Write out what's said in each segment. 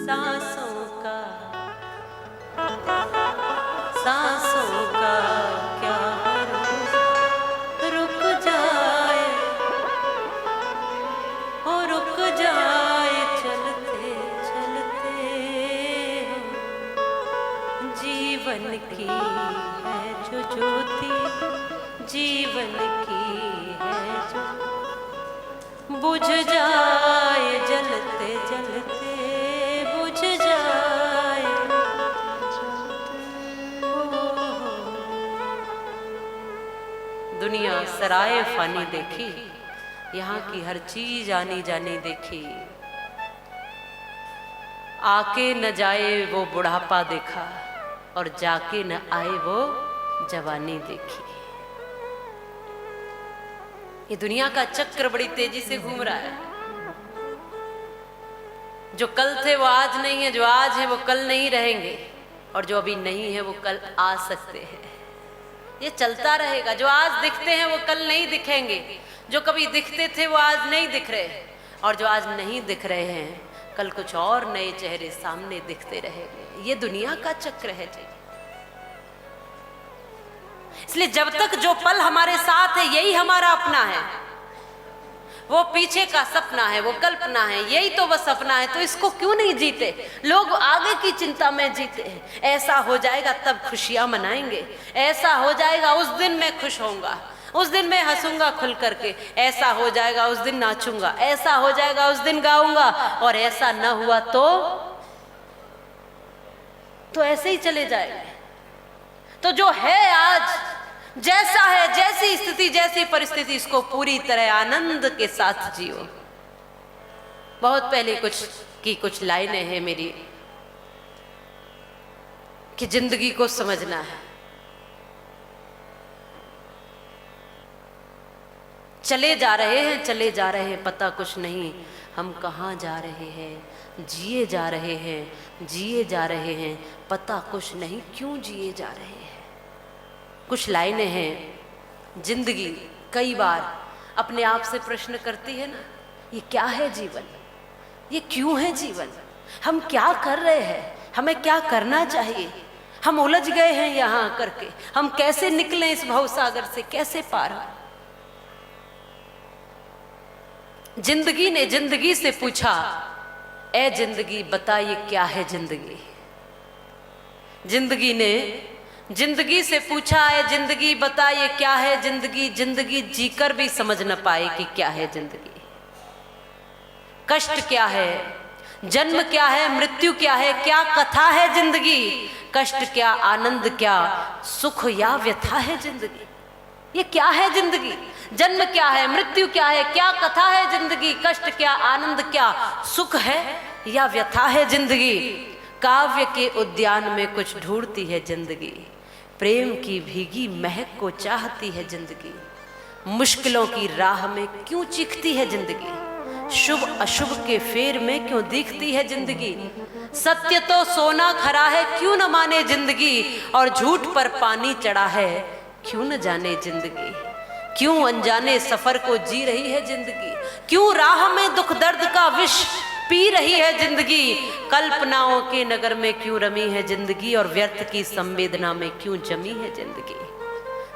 सांसों का सांसों का क्या भरोसा, रुक जाए हो रुक जाए चलते चलते, जीवन की है जो ज्योति, जीवन की है जो बुझ जाए जलते जलते, बुझ जाए। दुनिया सराय फानी देखी, यहाँ की हर चीज आनी जानी देखी, आके न जाए वो बुढ़ापा देखा और जाके न आए वो जवानी देखी। ये दुनिया का चक्र बड़ी तेजी से घूम रहा है। जो कल थे वो आज नहीं है, जो आज है वो कल नहीं रहेंगे, और जो अभी नहीं है वो कल आ सकते हैं। ये चलता रहेगा। जो आज दिखते हैं वो कल नहीं दिखेंगे, जो कभी दिखते थे वो आज नहीं दिख रहे, और जो आज नहीं दिख रहे हैं कल कुछ और नए चेहरे सामने दिखते रहेंगे। ये दुनिया का चक्र है जी। इसलिए जब तक जो पल हमारे साथ है यही हमारा अपना है, वो पीछे का सपना है, वो कल्पना है, यही तो बस सपना है। तो इसको क्यों नहीं जीते? लोग आगे की चिंता में जीते हैं। ऐसा हो जाएगा तब खुशियां मनाएंगे, ऐसा हो जाएगा उस दिन मैं खुश होऊंगा, उस दिन मैं हंसूंगा खुल करके, ऐसा हो जाएगा उस दिन नाचूंगा, ऐसा हो जाएगा उस दिन गाऊंगा, और ऐसा न हुआ तो ऐसे ही चले जाएंगे। तो जो है आज, जैसा है, जैसी स्थिति, जैसी परिस्थिति, इसको पूरी तरह आनंद के साथ जियो। बहुत पहले कुछ लाइनें हैं मेरी कि जिंदगी को समझना है। चले जा रहे हैं, पता कुछ नहीं हम कहाँ जा रहे हैं, जिए जा रहे हैं, पता कुछ नहीं क्यों जिए जा रहे हैं। कुछ लाइनें हैं। जिंदगी कई बार अपने आप से प्रश्न करती है ना, ये क्या है जीवन, ये क्यों है जीवन, हम क्या कर रहे हैं, हमें क्या करना चाहिए, हम उलझ गए हैं यहाँ करके, हम कैसे निकलें इस भवसागर से, कैसे पार हो। जिंदगी ने जिंदगी से पूछा, ए जिंदगी बता ये क्या है जिंदगी। जिंदगी ने जिंदगी से पूछा, है जिंदगी बता ये क्या है जिंदगी। जिंदगी जीकर भी समझ न पाए कि क्या है जिंदगी। कष्ट क्या है, जन्म क्या है, मृत्यु क्या है, क्या कथा है जिंदगी। कष्ट क्या, आनंद क्या, सुख या व्यथा है जिंदगी। ये क्या है जिंदगी? जन्म क्या है, मृत्यु क्या है, क्या कथा है जिंदगी। कष्ट क्या, आनंद क्या, सुख है या व्यथा है जिंदगी। काव्य के उद्यान में कुछ ढूंढती है जिंदगी, प्रेम की भीगी महक को चाहती है जिंदगी। मुश्किलों की राह में क्यों चीखती है जिंदगी, शुभ अशुभ के फेर में क्यों दिखती है जिंदगी। सत्य तो सोना खरा है क्यों न माने जिंदगी, और झूठ पर पानी चढ़ा है क्यों न जाने जिंदगी। क्यों अनजाने सफर को जी रही है जिंदगी, क्यों राह में दुख दर्द का विष पी रही है जिंदगी। कल्पनाओं के नगर में क्यों रमी है जिंदगी, और व्यर्थ की संवेदना में क्यों जमी है जिंदगी।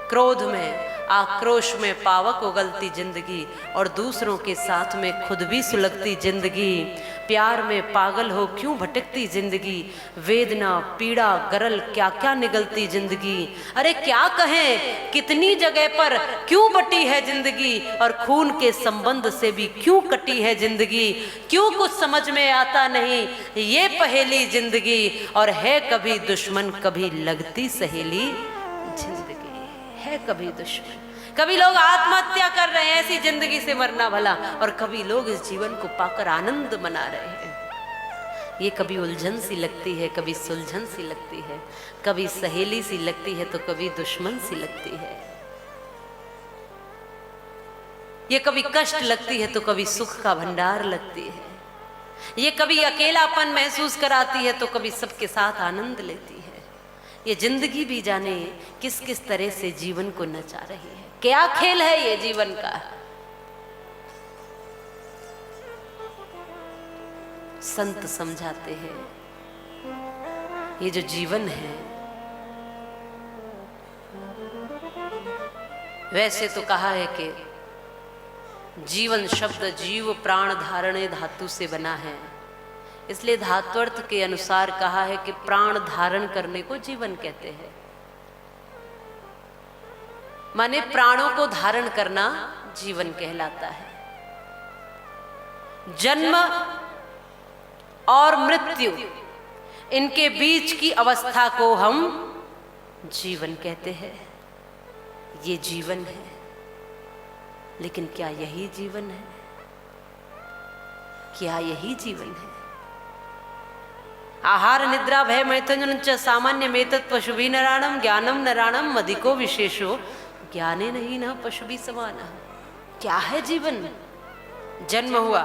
क्रोध में, आक्रोश में पावक उगलती जिंदगी, और दूसरों के साथ में खुद भी सुलगती जिंदगी। प्यार में पागल हो क्यों भटकती जिंदगी, वेदना पीड़ा गरल क्या क्या निगलती जिंदगी। अरे क्या कहें, कितनी जगह पर क्यों बटी है जिंदगी, और खून के संबंध से भी क्यों कटी है जिंदगी। क्यों कुछ समझ में आता नहीं ये पहेली जिंदगी, और है कभी दुश्मन कभी लगती सहेली जिंदगी। है कभी दुश्मन, कभी लोग आत्महत्या कर रहे हैं, ऐसी जिंदगी से मरना भला, और कभी लोग इस जीवन को पाकर आनंद मना रहे हैं। ये कभी उलझन सी लगती है, कभी सुलझन सी लगती है, कभी सहेली सी लगती है तो कभी दुश्मन सी लगती है। ये कभी कष्ट लगती है तो कभी सुख का भंडार लगती है। ये कभी अकेलापन महसूस कराती है तो कभी सबके साथ आनंद लेती है। ये जिंदगी भी जाने किस किस तरह से जीवन को नचा रही है। क्या खेल है ये जीवन का। संत समझाते हैं ये जो जीवन है, वैसे तो कहा है कि जीवन शब्द जीव प्राण धारणे धातु से बना है, इसलिए धात्वर्थ के अनुसार कहा है कि प्राण धारण करने को जीवन कहते हैं। माने प्राणों को धारण करना जीवन कहलाता है। जन्म और मृत्यु, इनके बीच की अवस्था को हम जीवन कहते हैं। ये जीवन है, लेकिन क्या यही जीवन है? क्या यही जीवन है? आहार निद्रा भय मैथुन च सामान्य मेतत् पशुभि नराणम ज्ञानम नराणम अधिको विशेषो ज्ञाने नहीं न पशुभि समान। क्या है जीवन? जन्म हुआ,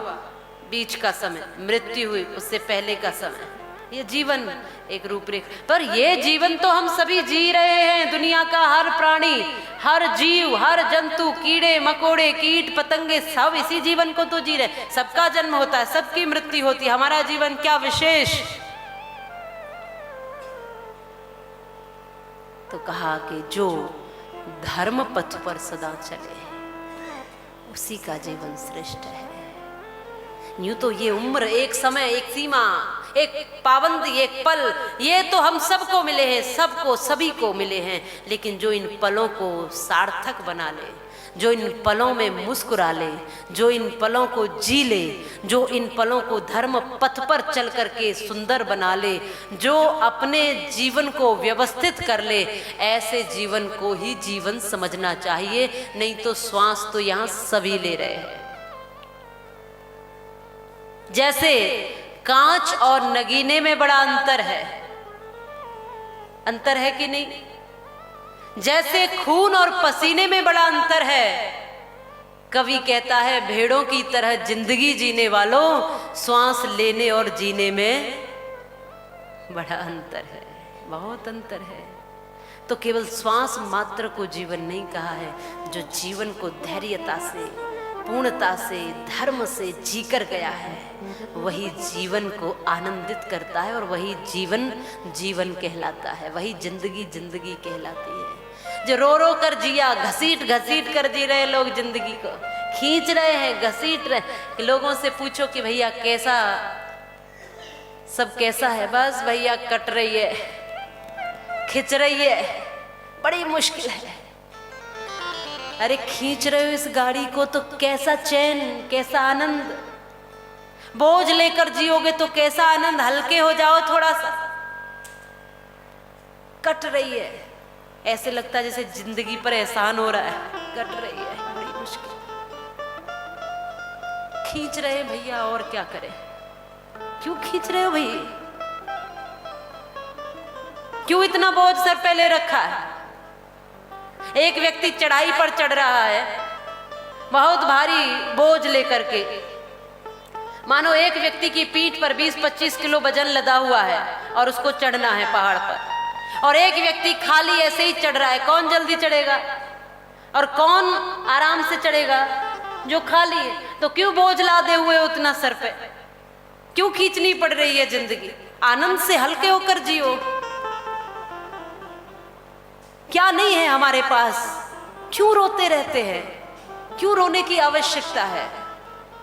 बीच का समय, मृत्यु हुई, उससे पहले का समय, ये जीवन एक रूपरेखा। पर ये जीवन तो हम सभी जी रहे हैं। दुनिया का हर प्राणी, हर जीव, हर जंतु, कीड़े मकोड़े, कीट पतंगे, सब इसी जीवन को तो जी रहे। सबका जन्म होता है, सबकी मृत्यु होती है। हमारा जीवन क्या विशेष? तो कहा कि जो धर्म पथ पर सदा चले उसी का जीवन श्रेष्ठ है। यूं तो ये उम्र, एक समय, एक सीमा, एक पाबंदी, एक पल, ये तो हम सबको मिले हैं, सबको, सभी को मिले हैं। लेकिन जो इन पलों को सार्थक बना ले, जो इन पलों में मुस्कुरा ले, जो इन पलों को जी ले, जो इन पलों को धर्म पथ पर चल करके सुंदर बना ले, जो अपने जीवन को व्यवस्थित कर ले, ऐसे जीवन को ही जीवन समझना चाहिए। नहीं तो श्वास तो यहाँ सभी ले रहे हैं। जैसे कांच और नगीने में बड़ा अंतर है, अंतर है कि नहीं? जैसे खून और पसीने में बड़ा अंतर है। कवि कहता है भेड़ों की तरह जिंदगी जीने वालों, श्वास लेने और जीने में बड़ा अंतर है, बहुत अंतर है। तो केवल श्वास मात्र को जीवन नहीं कहा है। जो जीवन को धैर्यता से, पूर्णता से, धर्म से जीकर गया है, वही जीवन को आनंदित करता है और वही जीवन जीवन कहलाता है, वही जिंदगी जिंदगी कहलाती है। जो रो रो कर जिया, घसीट घसीट कर जी रहे लोग, जिंदगी को खींच रहे हैं, घसीट रहे। लोगों से पूछो कि भैया कैसा, सब कैसा है? बस भैया कट रही है, खिंच रही है, बड़ी मुश्किल है। अरे खींच रहे हो इस गाड़ी को तो कैसा चैन, कैसा आनंद। बोझ लेकर जियोगे तो कैसा आनंद, हल्के हो जाओ थोड़ा सा। कट रही है, ऐसे लगता है जैसे जिंदगी पर एहसान हो रहा है। कट रही है, बड़ी मुश्किल, खींच रहे हैं भैया, और क्या करें? क्यों खींच रहे हो भैया? क्यों इतना बोझ सर पे ले रखा है? एक व्यक्ति चढ़ाई पर चढ़ रहा है, बहुत भारी बोझ लेकर के। मानो एक व्यक्ति की पीठ पर 20-25 किलो वजन लदा हुआ है और उसको चढ़ना है पहाड़ पर, और एक व्यक्ति खाली ऐसे ही चढ़ रहा है। कौन जल्दी चढ़ेगा और कौन आराम से चढ़ेगा? जो खाली है। तो क्यों बोझ लादे हुए उतना सर पे? क्यों खींचनी पड़ रही है जिंदगी? आनंद से हल्के होकर जियो। क्या नहीं है हमारे पास? क्यों रोते रहते हैं? क्यों रोने की आवश्यकता है?